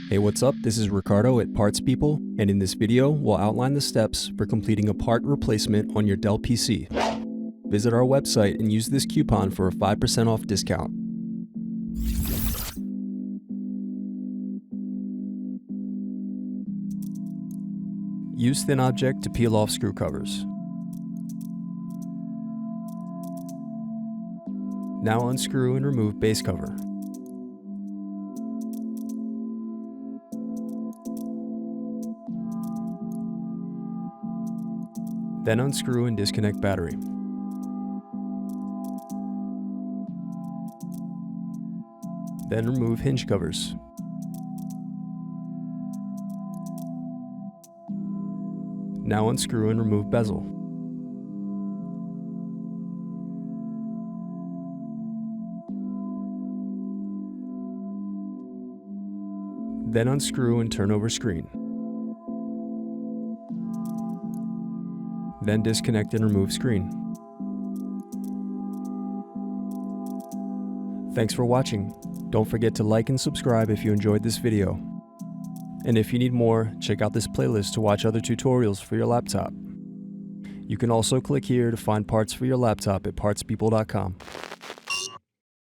Hey, what's up? This is Ricardo at Parts People, and in this video, we'll outline the steps for completing a part replacement on your Dell PC. Visit our website and use this coupon for a 5% off discount. Use thin object to peel off screw covers. Now unscrew and remove base cover. Then unscrew and disconnect battery. Then remove hinge covers. Now unscrew and remove bezel. Then unscrew and turn over screen. Then disconnect and remove screen. Thanks for watching. Don't forget to like and subscribe if you enjoyed this video. And if you need more, check out this playlist to watch other tutorials for your laptop. You can also click here to find parts for your laptop at partspeople.com.